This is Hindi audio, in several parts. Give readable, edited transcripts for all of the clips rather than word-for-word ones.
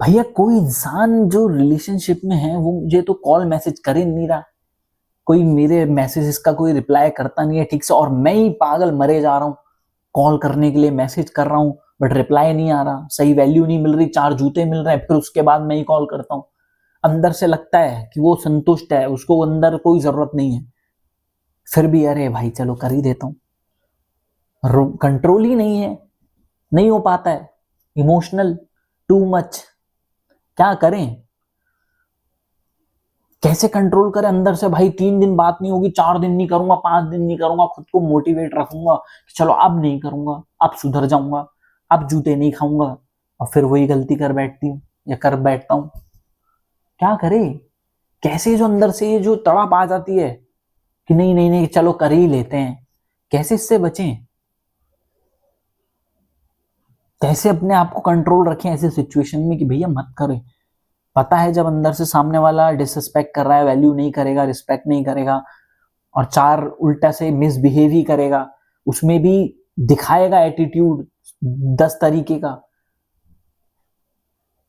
भैया कोई इंसान जो रिलेशनशिप में है वो मुझे तो कॉल मैसेज कर ही नहीं रहा, कोई मेरे मैसेजेस का कोई रिप्लाई करता नहीं है ठीक से, और मैं ही पागल मरे जा रहा हूँ। कॉल करने के लिए मैसेज कर रहा हूँ बट रिप्लाई नहीं आ रहा, सही वैल्यू नहीं मिल रही, 4 जूते मिल रहे हैं, फिर उसके बाद मैं ही कॉल करता हूँ। अंदर से लगता है कि वो संतुष्ट है, उसको अंदर कोई जरूरत नहीं है, फिर भी अरे भाई चलो कर ही देता हूँ। कंट्रोल ही नहीं है, नहीं हो पाता है, इमोशनल टू मच। क्या करें, कैसे कंट्रोल करें अंदर से? भाई 3 दिन बात नहीं होगी, 4 दिन नहीं करूंगा, 5 दिन नहीं करूंगा, खुद को मोटिवेट रखूंगा कि चलो अब नहीं करूंगा, अब सुधर जाऊंगा, अब जूते नहीं खाऊंगा, और फिर वही गलती कर बैठती हूँ या कर बैठता हूँ। क्या करे? कैसे जो अंदर से ये जो तड़प आ जाती है कि नहीं नहीं नहीं चलो कर ही लेते हैं, कैसे इससे बचें? कैसे अपने आप को कंट्रोल रखें ऐसे सिचुएशन में कि भैया मत करें? पता है जब अंदर से सामने वाला डिसरिस्पेक्ट कर रहा है, वैल्यू नहीं करेगा, रिस्पेक्ट नहीं करेगा, और 4 उल्टा से मिसबिहेव ही करेगा, उसमें भी दिखाएगा एटीट्यूड 10 तरीके का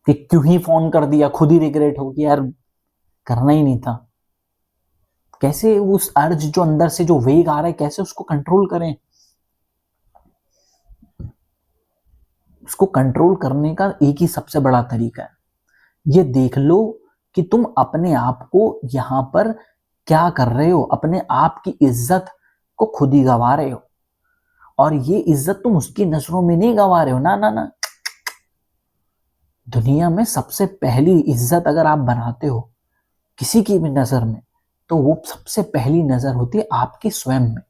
कि क्यों ही फोन कर दिया, खुद ही रिग्रेट हो कि यार करना ही नहीं था। कैसे उस अर्ज जो अंदर से जो वेग आ रहा है कैसे उसको कंट्रोल करें? उसको कंट्रोल करने का एक ही सबसे बड़ा तरीका है, ये देख लो कि तुम अपने आप को यहां पर क्या कर रहे हो, अपने आप की इज्जत को खुद ही गंवा रहे हो, और ये इज्जत तुम उसकी नजरों में नहीं गंवा रहे हो, ना ना ना। दुनिया में सबसे पहली इज्जत अगर आप बनाते हो किसी की भी नजर में, तो वो सबसे पहली नजर होती है आपकी स्वयं में।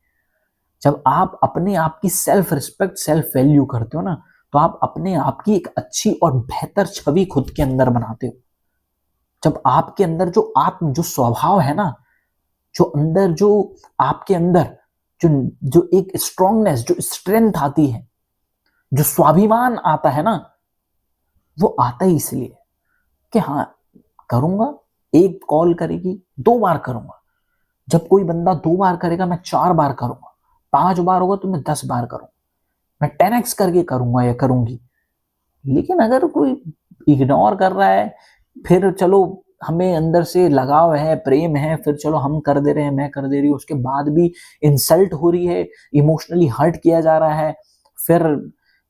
जब आप अपने आप की सेल्फ रिस्पेक्ट, सेल्फ वैल्यू करते हो ना, तो आप अपने आप की एक अच्छी और बेहतर छवि खुद के अंदर बनाते हो। जब आपके अंदर जो स्वभाव है ना, जो अंदर जो आपके अंदर जो जो एक स्ट्रांगनेस, जो स्ट्रेंथ आती है, जो स्वाभिमान आता है ना, वो आता ही इसलिए कि हाँ करूंगा, एक कॉल करेगी 2 बार करूंगा, जब कोई बंदा 2 बार करेगा मैं 4 बार करूंगा, 5 बार होगा तो मैं 10 बार करूंगा, मैं 10x करके करूंगा या करूंगी। लेकिन अगर कोई इग्नोर कर रहा है, फिर चलो हमें अंदर से लगाव है, प्रेम है, फिर चलो हम कर दे रहे हैं, मैं कर दे रही हूँ, उसके बाद भी इंसल्ट हो रही है, इमोशनली हर्ट किया जा रहा है, फिर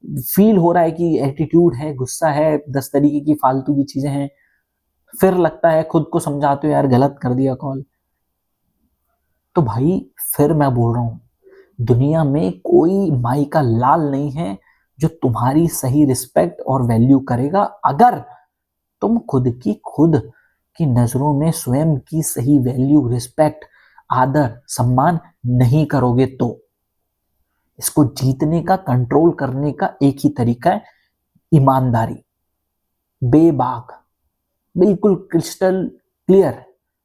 फील हो रहा है कि एटीट्यूड है, गुस्सा है, 10 तरीके की फालतू की चीजें हैं, फिर लगता है खुद को समझाते हो यार गलत कर दिया कॉल। तो भाई फिर मैं बोल रहा हूं, दुनिया में कोई माई का लाल नहीं है जो तुम्हारी सही रिस्पेक्ट और वैल्यू करेगा, अगर तुम खुद की नजरों में स्वयं की सही वैल्यू, रिस्पेक्ट, आदर, सम्मान नहीं करोगे तो। इसको जीतने का, कंट्रोल करने का एक ही तरीका है, ईमानदारी, बेबाक, बिल्कुल क्रिस्टल क्लियर।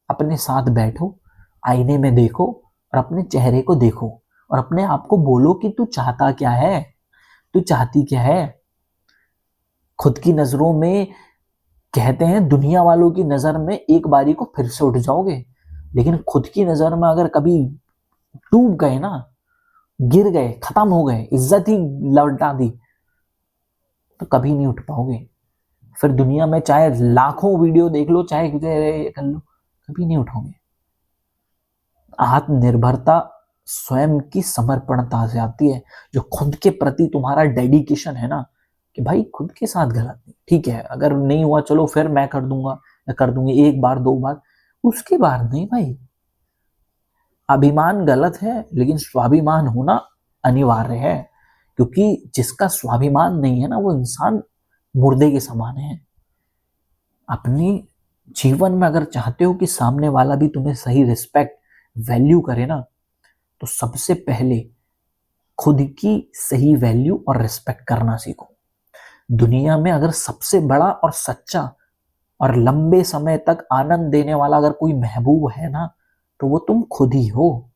अपने साथ बैठो, आईने में देखो और अपने चेहरे को देखो, और अपने आप को बोलो कि तू चाहता क्या है, तू चाहती क्या है। खुद की नजरों में, कहते हैं दुनिया वालों की नजर में एक बारी को फिर से उठ जाओगे, लेकिन खुद की नजर में अगर कभी डूब गए ना, गिर गए, खत्म हो गए, इज्जत ही लौटा दी, तो कभी नहीं उठ पाओगे। फिर दुनिया में चाहे लाखों वीडियो देख लो, चाहे कर लो, कभी नहीं उठोगे। आत्मनिर्भरता स्वयं की समर्पणता से आती है, जो खुद के प्रति तुम्हारा डेडिकेशन है ना, कि भाई खुद के साथ गलत नहीं, ठीक है अगर नहीं हुआ चलो फिर मैं कर दूंगा या कर दूंगी, 1 बार 2 बार, उसके बाद नहीं भाई। अभिमान गलत है लेकिन स्वाभिमान होना अनिवार्य है, क्योंकि जिसका स्वाभिमान नहीं है ना, वो इंसान मुर्दे के समान है। अपनी जीवन में अगर चाहते हो कि सामने वाला भी तुम्हें सही रिस्पेक्ट, वैल्यू करे ना, तो सबसे पहले खुद की सही वैल्यू और रिस्पेक्ट करना सीखो। दुनिया में अगर सबसे बड़ा और सच्चा और लंबे समय तक आनंद देने वाला अगर कोई महबूब है ना, तो वो तुम खुद ही हो।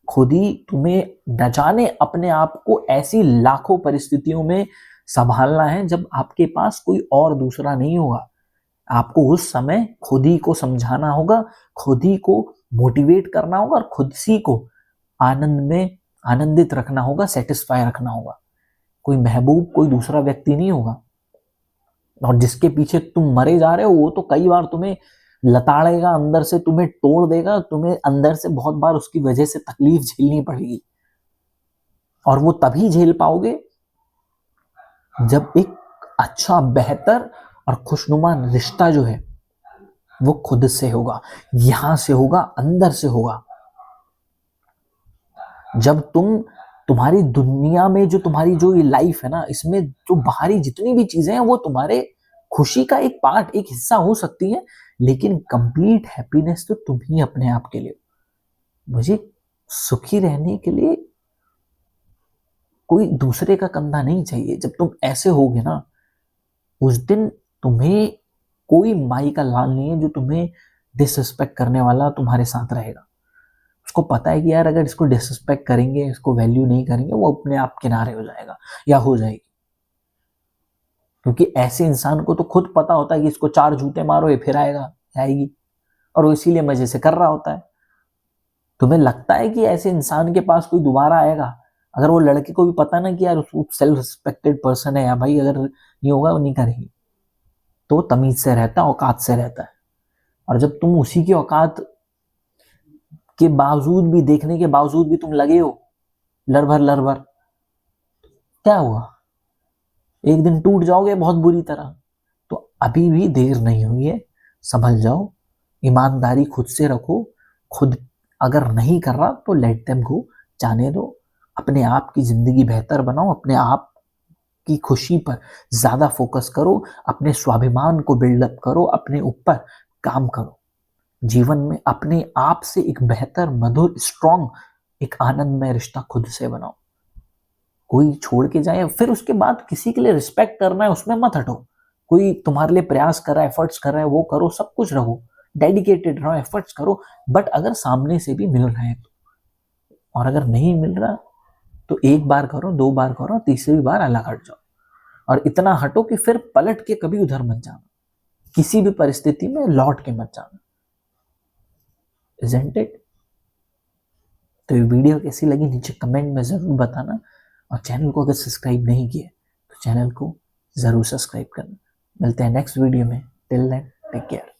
खुद ही तुम्हें न जाने अपने आप को ऐसी लाखों परिस्थितियों में संभालना है जब आपके पास कोई और दूसरा नहीं होगा। आपको उस समय खुद ही को समझाना होगा, खुद ही को मोटिवेट करना होगा, और खुद सी को आनंद में आनंदित रखना होगा, सेटिस्फाई रखना होगा। कोई महबूब, कोई दूसरा व्यक्ति नहीं होगा। और जिसके पीछे तुम मरे जा रहे हो वो तो कई बार तुम्हें लताड़ेगा अंदर से, तुम्हें तोड़ देगा, तुम्हें अंदर से बहुत बार उसकी वजह से तकलीफ झेलनी पड़ेगी। और वो तभी झेल पाओगे जब एक अच्छा, बेहतर और खुशनुमा रिश्ता जो है वो खुद से होगा, यहां से होगा, अंदर से होगा। जब तुम्हारी दुनिया में जो तुम्हारी जो ये लाइफ है ना, इसमें जो बाहरी जितनी भी चीजें हैं वो तुम्हारे खुशी का एक पार्ट, एक हिस्सा हो सकती है, लेकिन कंप्लीट हैप्पीनेस तो तुम ही अपने आप के लिए। मुझे सुखी रहने के लिए कोई दूसरे का कंधा नहीं चाहिए। जब तुम ऐसे होगे ना, उस दिन तुम्हें कोई माई का लाल नहीं है जो तुम्हें डिसरिस्पेक्ट करने वाला तुम्हारे साथ रहेगा। उसको पता है कि यार अगर इसको डिसरिस्पेक्ट करेंगे, इसको वैल्यू नहीं करेंगे, वो अपने आप किनारे हो जाएगा या हो जाएगी। क्योंकि ऐसे इंसान को तो खुद पता होता है कि इसको 4 जूते मारो ये फिर आएगा, आएगी, और वो इसीलिए मजे से कर रहा होता है। तुम्हें लगता है कि ऐसे इंसान के पास कोई दोबारा आएगा? अगर वो लड़के को भी पता ना कि यार वो सेल्फ रिस्पेक्टेड पर्सन है, या भाई अगर नहीं होगा वो नहीं करेगी, तो तमीज से रहता है, औकात से रहता है। और जब तुम उसी की औकात के बावजूद भी, देखने के बावजूद भी तुम लगे हो लड़भर लड़भर, क्या हुआ? एक दिन टूट जाओगे बहुत बुरी तरह। तो अभी भी देर नहीं हुई है, संभल जाओ, ईमानदारी खुद से रखो। खुद अगर नहीं कर रहा तो लेट देम गो, जाने दो। अपने आप की जिंदगी बेहतर बनाओ, अपने आप की खुशी पर ज्यादा फोकस करो, अपने स्वाभिमान को बिल्डअप करो, अपने ऊपर काम करो। जीवन में अपने आप से एक बेहतर, मधुर, स्ट्रॉन्ग, एक आनंदमय रिश्ता खुद से बनाओ। कोई छोड़ के जाए, फिर उसके बाद किसी के लिए रिस्पेक्ट करना है उसमें मत हटो। कोई तुम्हारे लिए प्रयास कर रहा है, एफर्ट्स कर रहा है, वो करो, सब कुछ रहो, डेडिकेटेड रहो, एफर्ट्स करो। बट अगर सामने से भी मिल रहा है तो, और अगर नहीं मिल रहा तो एक बार करो, 2 बार करो, तीसरी बार अलग हट जाओ। और इतना हटो कि फिर पलट के कभी उधर मत जाना, किसी भी परिस्थिति में लौट के मत जाना। Isn't it? तो ये वीडियो कैसी लगी नीचे कमेंट में जरूर बताना, और चैनल को अगर सब्सक्राइब नहीं किया तो चैनल को जरूर सब्सक्राइब करना। मिलते हैं नेक्स्ट वीडियो में। Till then take care.